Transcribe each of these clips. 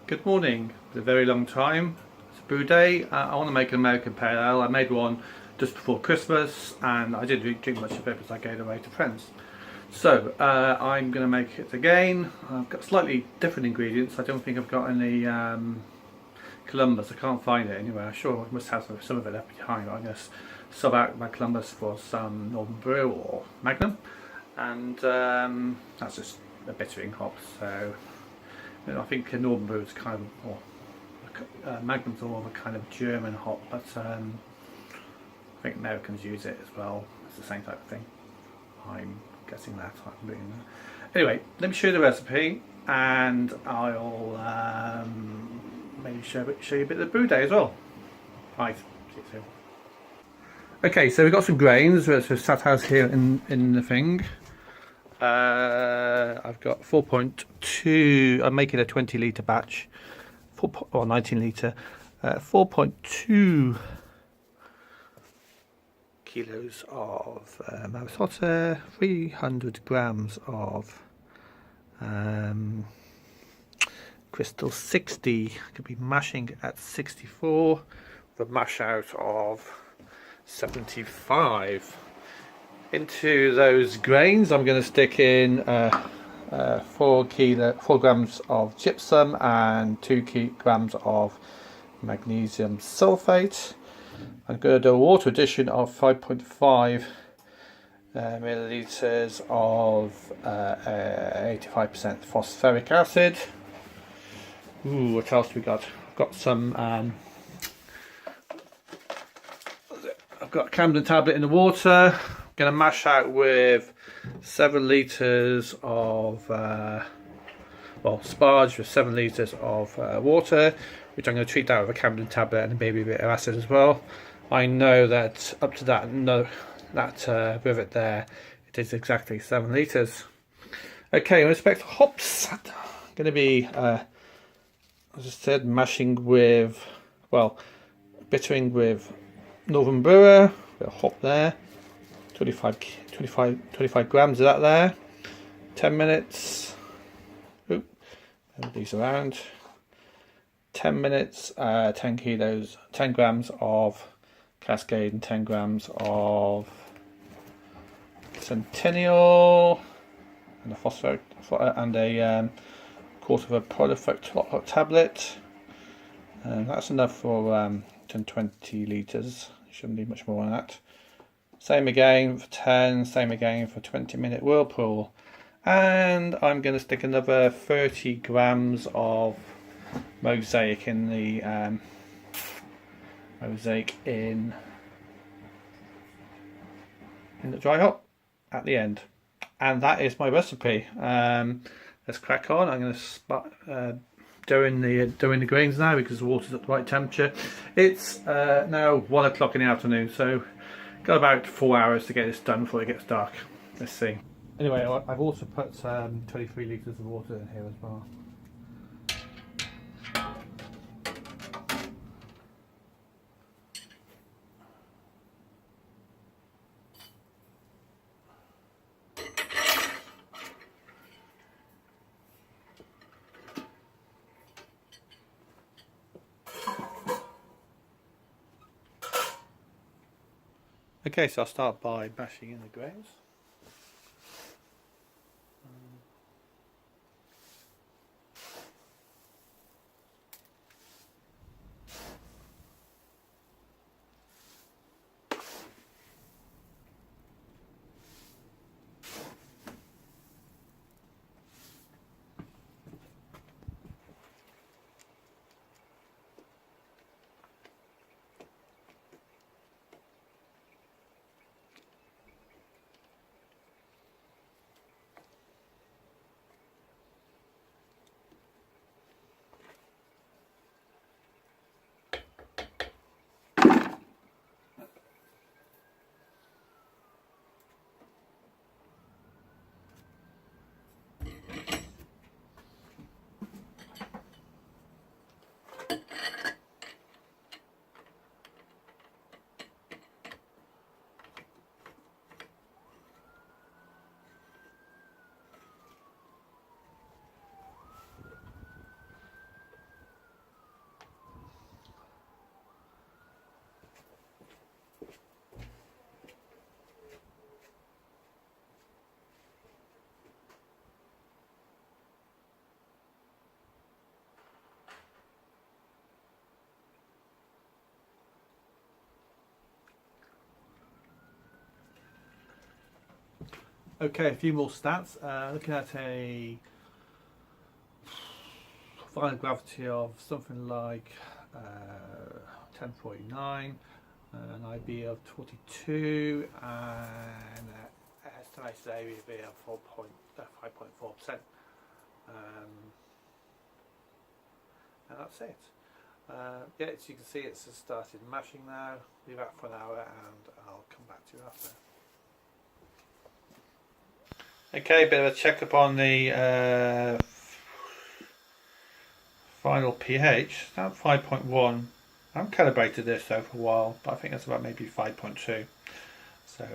Good morning. It's a very long time. It's a brew day. I want to make an American Pale Ale. I made one just before Christmas and I didn't drink much of it because I gave it away to friends. So I'm going to make it again. I've got slightly different ingredients. I don't think I've got any Columbus. I can't find it anywhere. I'm sure I must have some of it left behind. I'm going to sub out my Columbus for some Northern Brew or Magnum. And that's just a bittering hop. So I think Northern Brew is kind of, or Magnum's more of a kind of German hop, but I think Americans use it as well. It's the same type of thing. I'm guessing that. I'm doing that. Anyway, let me show you the recipe, and I'll maybe show you a bit of the brew day as well. Right, see you soon. Okay, so we've got some grains. So Safale here in the thing. I've got 4.2. I'm making a 20 litre batch, or 19 litre, 4.2 kilos of Malt otter, 300 grams of Crystal 60. Could be mashing at 64. The mash out of 75. Into those grains, I'm going to stick in 4 grams of gypsum and 2 grams of magnesium sulfate. I'm going to do a water addition of 5.5 milliliters of 85% phosphoric acid. Ooh, what else we got? I've got some. I've got Camden tablet in the water. Going to mash out with 7 litres of sparge with 7 litres of water, which I'm going to treat that with a Camden tablet and maybe a bit of acid as well. I know that up to that rivet there, it is exactly 7 litres. Okay, in respect to hops, I'm going to be, as I said, mashing with, bittering with Northern Brewer, a bit of hop there. 25 grams of that there. 10 minutes. Oop, move these around. 10 minutes, 10 kilos, 10 grams of Cascade and 10 grams of Centennial, and a phosphoric, and a quarter of a polyphenoc tablet. And that's enough for 20 litres. Shouldn't need much more than that. Same again for 10, same again for 20-minute whirlpool. And I'm going to stick another 30 grams of mosaic in the dry hop at the end. And that is my recipe. Let's crack on. I'm going to start doing the grains now because the water's at the right temperature. It's now 1 o'clock in the afternoon, so got about 4 hours to get this done before it gets dark. Let's see. Anyway, I've also put 23 litres of water in here as well. Okay, so I'll start by bashing in the grains. Okay, a few more stats. Looking at a final gravity of something like 1049, an IB of 22, and estimated ABV of 5.4%. And that's it. Yeah, as you can see, it's just started mashing now. Leave that for an hour and I'll come back to you after. Okay, bit of a check up on the final pH. About 5.1. I haven't calibrated this though for a while, but I think that's about maybe 5.2. So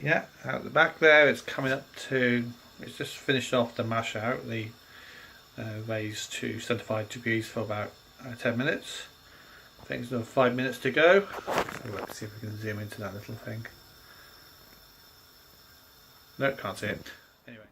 yeah, out the back there, it's coming up to. It's just finished off the mash out. The raised to 75 degrees for about 10 minutes. I think there's another 5 minutes to go. So let's see if we can zoom into that little thing. No, can't see it. Anyway.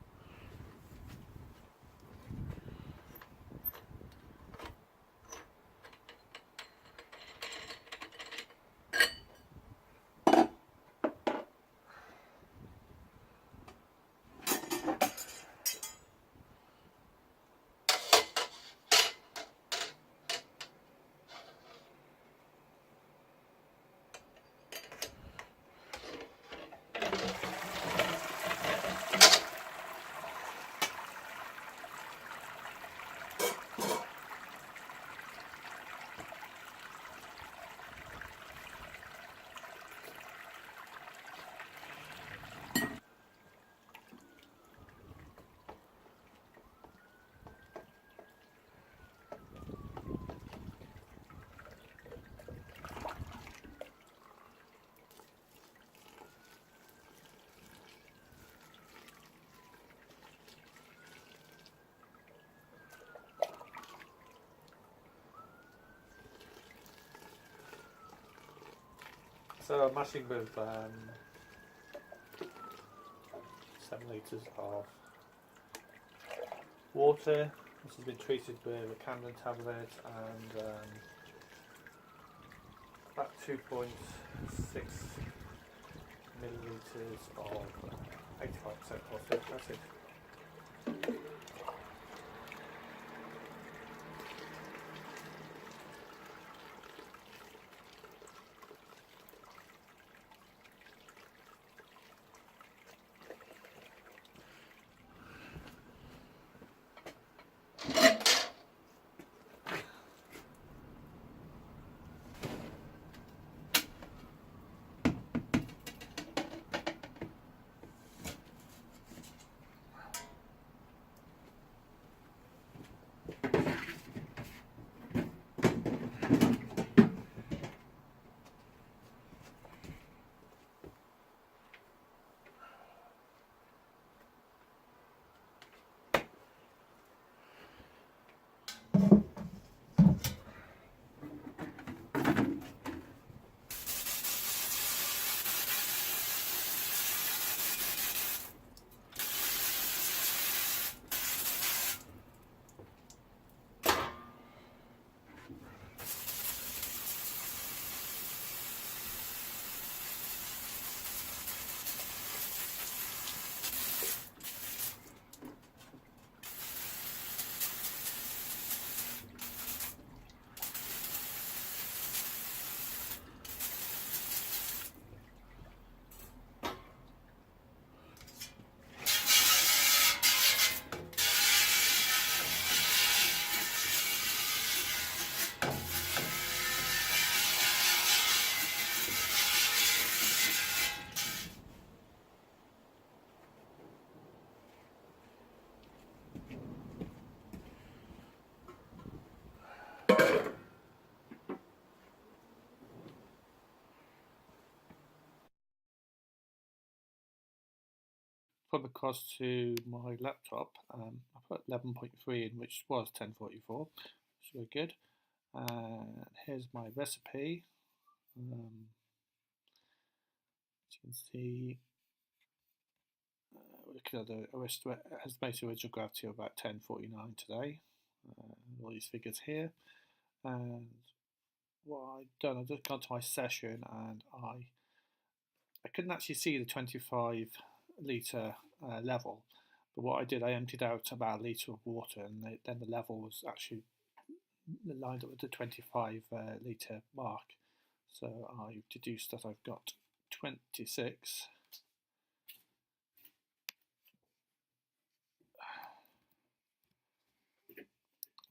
So I'm mashing with 7 litres of water. This has been treated with a Camden tablet and about 2.6 millilitres of 85% phosphoric acid. Put across to my laptop. I put 11.3 in, which was 1044. It's very good. And here's my recipe. As you can see, looking at the estimated original gravity of about 1049 today. All these figures here. And what I've done, I've just gone to my session and I couldn't actually see the 25 litre level. But what I did, I emptied out about a litre of water, and then the level was actually lined up with the 25 litre mark. So I deduced that I've got 26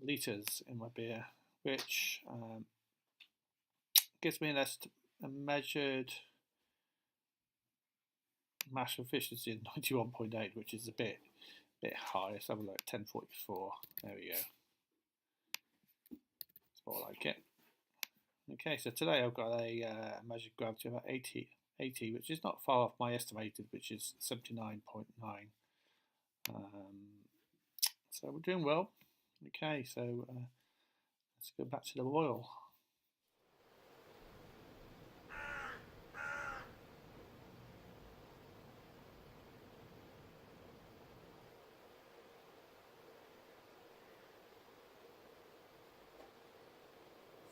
litres in my beer, which gives me a measured mash efficiency of 91.8, which is a bit high. Let's have a look. 1044. There we go. That's more like it. Okay, so today I've got a measured gravity of about 80, which is not far off my estimated, which is 79.9. So we're doing well. Okay, so let's go back to the boil.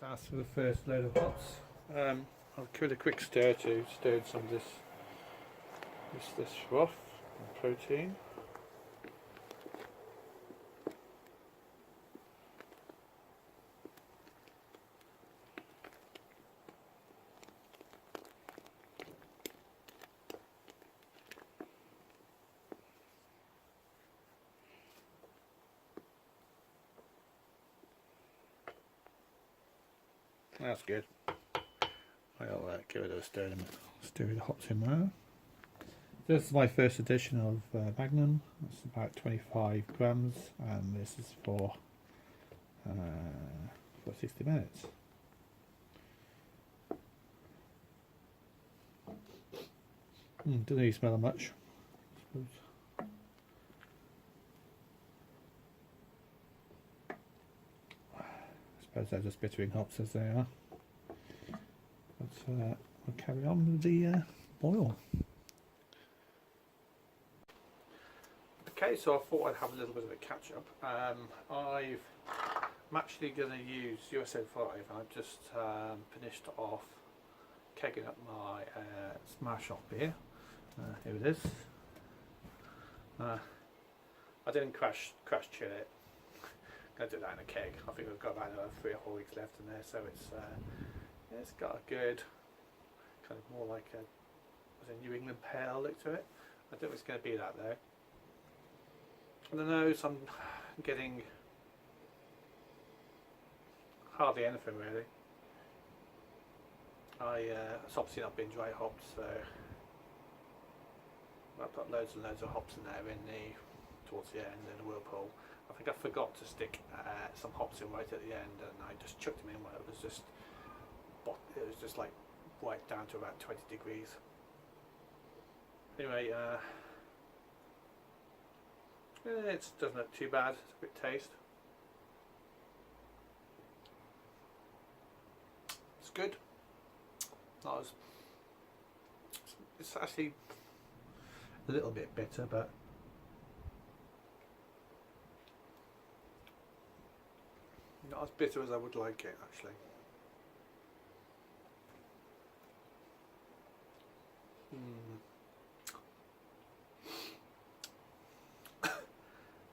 That's for the first load of hops. I'll give it a quick stir to stir some of this froth and protein. That's good. I'll give it a stir the hops in there. This is my first edition of Magnum. It's about 25 grams, and this is for 60 minutes. Doesn't really smell much, I suppose they're just bittering hops as they are. But we'll carry on with the boil. Okay, so I thought I'd have a little bit of a catch up. I'm actually going to use US05, and I've just finished off kegging up my smash off beer. Here it is. I didn't crash chill it. I'm going to do that in a keg. I think I've got about another 3 or 4 weeks left in there, so it's got a good kind of more like a New England pale look to it. I don't think it's going to be that though. On the nose, I'm getting hardly anything really. It's obviously not been dry hopped, so I put loads and loads of hops in there towards the end in the whirlpool. I think I forgot to stick some hops in right at the end, and I just chucked them in when it was just like right down to about 20 degrees. Anyway, it doesn't look too bad. It's a bit taste. It's good. Not as, it's actually a little bit bitter, but not as bitter as I would like it actually.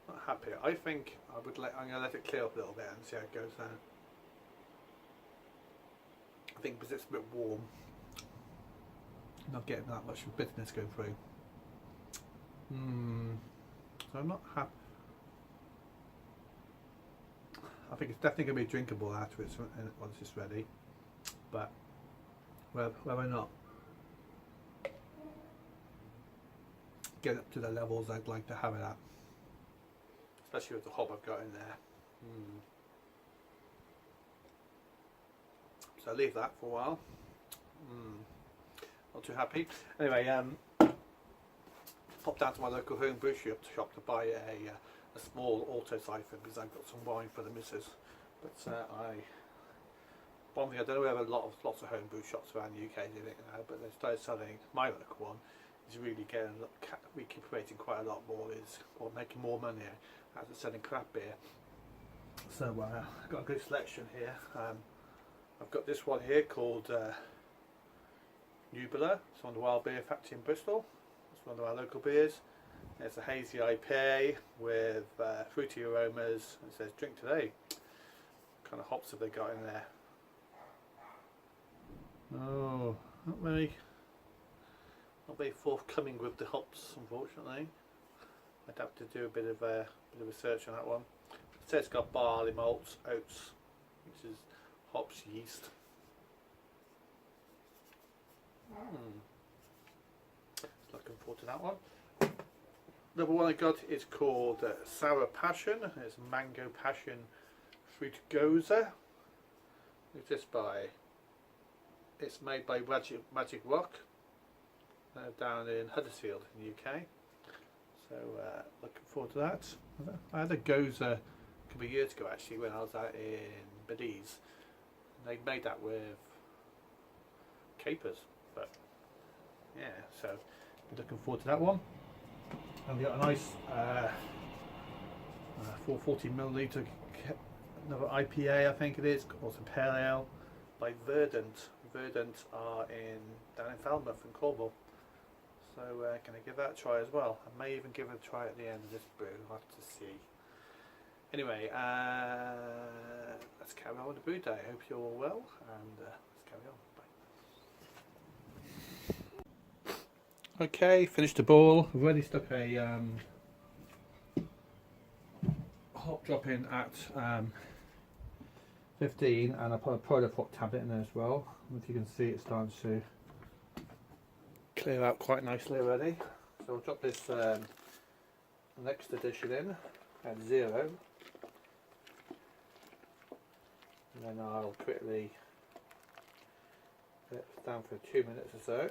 Not happy. I think I'm going to let it clear up a little bit and see how it goes down. I think because it's a bit warm, not getting that much bitterness going through. So I'm not happy. I think it's definitely going to be drinkable after once it's ready, but whether or not get up to the levels I'd like to have it at, especially with the hop I've got in there. So I'll leave that for a while. Not too happy. Anyway, popped down to my local home brew shop to buy a small auto siphon because I've got some wine for the missus. But one thing I don't know whether lots of home brew shops around the UK do it now, but they started selling. My local one is really recuperating quite a lot more, or making more money out of selling craft beer. So I've got a good selection here. I've got this one here called Nubula. It's on the Wild Beer Factory in Bristol. It's one of our local beers. It's a hazy IPA with fruity aromas. It says drink today. What kind of hops have they got in there? Oh, not very forthcoming with the hops, unfortunately. I'd have to do a bit of research on that one. It says it's got barley, malt, oats, which is hops, yeast. Looking forward to that one. Another one I got is called Sour Passion. It's Mango Passion Fruit Goza. It's made by Magic Rock down in Huddersfield in the UK. So looking forward to that. I had a Goza a couple of years ago actually when I was out in Belize. They made that with capers, but yeah, so looking forward to that one. And we got a nice 440ml another IPA, I think it is, also pale ale by Verdant. Verdant are down in Falmouth in Cornwall. So going to give that a try as well. I may even give it a try at the end of this brew. I'll have to see. Anyway, let's carry on with the brew day. I hope you're all well, and let's carry on. Bye. Okay, finished the ball. I've already stuck a hop drop in at 15, and I put a Polar Pop tablet in there as well. If you can see, it's starting to clear out quite nicely already. So I'll drop this next addition in at 0, and then I'll quickly let it down for 2 minutes or so,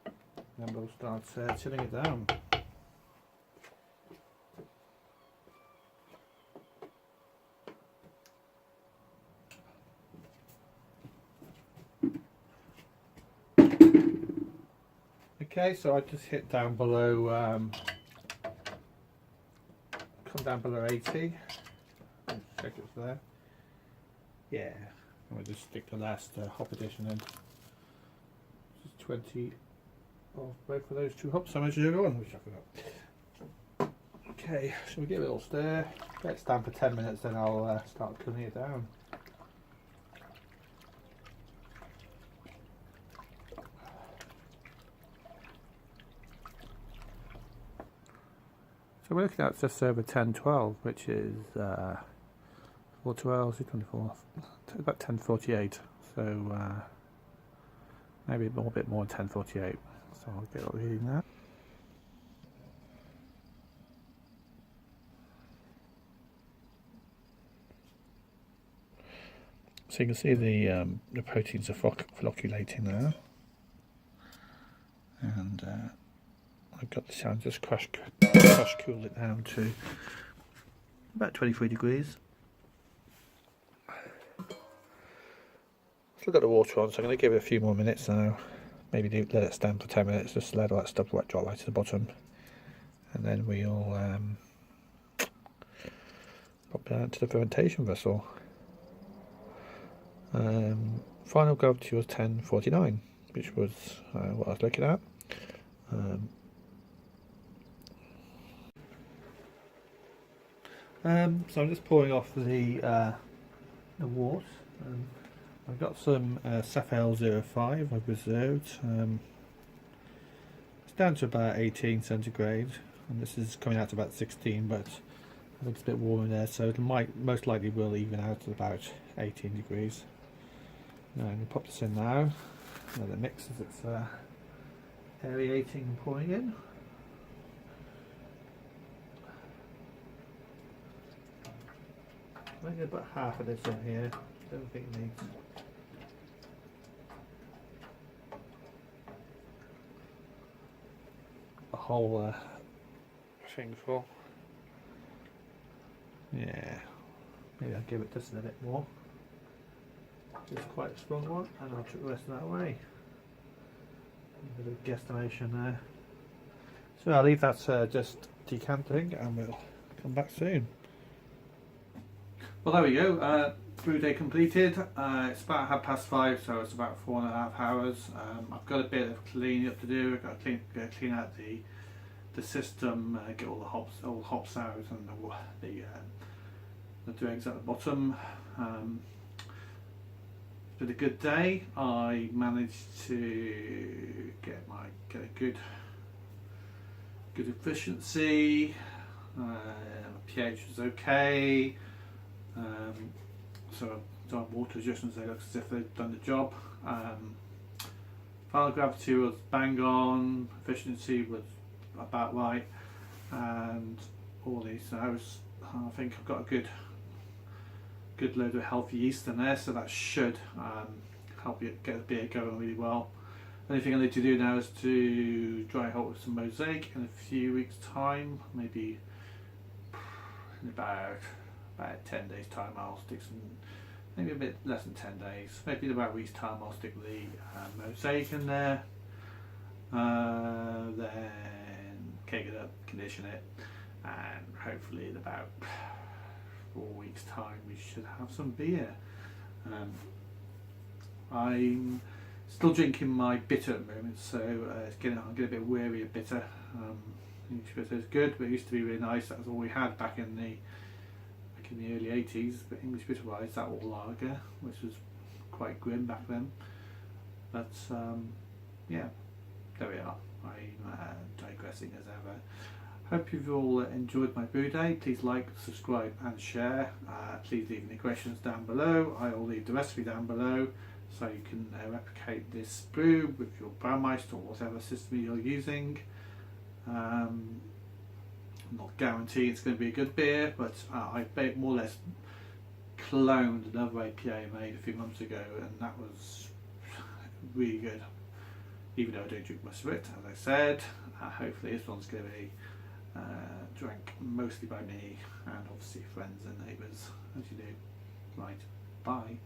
and then we'll start chilling it down. Okay, so I just hit down below, come down below 80, check it's there. Yeah, and we'll just stick the last hop addition in. This is 20 of both of those two hops I mentioned earlier on, which I forgot. Okay, so we give it a little stir, let it stand for 10 minutes, then I'll start cooling it down. So we're looking at just over 10-12, which is 412, 24, about 1048. So maybe a bit more than 1048. So I'll get a reading there. So you can see the proteins are flocculating there, and I've got the sound just crush cool it down to about 23 degrees. Still got the water on, so I'm going to give it a few more minutes now. Maybe let it stand for 10 minutes, just let all that stuff drop right to the bottom, and then we'll pop that to the fermentation vessel. Final gravity was 1049, which was what I was looking at. So I'm just pouring off the wort. I've got some Safale 05 I've reserved. It's down to about 18 centigrade, and this is coming out to about 16, but I think it's a bit warmer there, so it most likely will even out at about 18 degrees. Now I'm going to pop this in now. Let it mix as it's aerating and pouring in. I'm going to get about half of this in here. Don't think it needs a whole thing full. Yeah, maybe I'll give it just a bit more. It's quite a strong one, and I'll chuck the rest of that away. A bit of guesstimation there. So I'll leave that just decanting, and we'll come back soon. Well, there we go. Brew day completed. It's about 5:30, so it's about 4.5 hours. I've got a bit of cleaning up to do. I've got to clean out the the system, get all the hops out and the dregs at the bottom. It's been a good day. I managed to get a good efficiency. pH was okay. So I've done water adjustments. They look as if they've done the job. Final gravity was bang on. Efficiency was about right, and all these. I think I've got a good load of healthy yeast in there, so that should help you get the beer going really well. The only thing I need to do now is to dry hop with some mosaic in a few weeks' time, maybe in about 10 days' time. I'll stick some, maybe a bit less than 10 days, maybe in about a week's time. I'll stick the mosaic in there, then keg it up, condition it, and hopefully in about 4 weeks' time we should have some beer. I'm still drinking my bitter at the moment, so I'm getting a bit weary of bitter. English bitter is good, but it used to be really nice. That was all we had back in the early 80s. But English bitter wise, that was lager, which was quite grim back then. But yeah, there we are. I'm digressing as ever. Hope you've all enjoyed my brew day. Please like, subscribe and share. Please leave any questions down below. I'll leave the recipe down below so you can replicate this brew with your Braumeister or whatever system you're using. I'm not guaranteeing it's going to be a good beer, but I more or less cloned another IPA I made a few months ago, and that was really good, even though I don't drink much of it, as I said. Hopefully this one's going to be drank mostly by me and obviously friends and neighbours, as you do. Right, bye.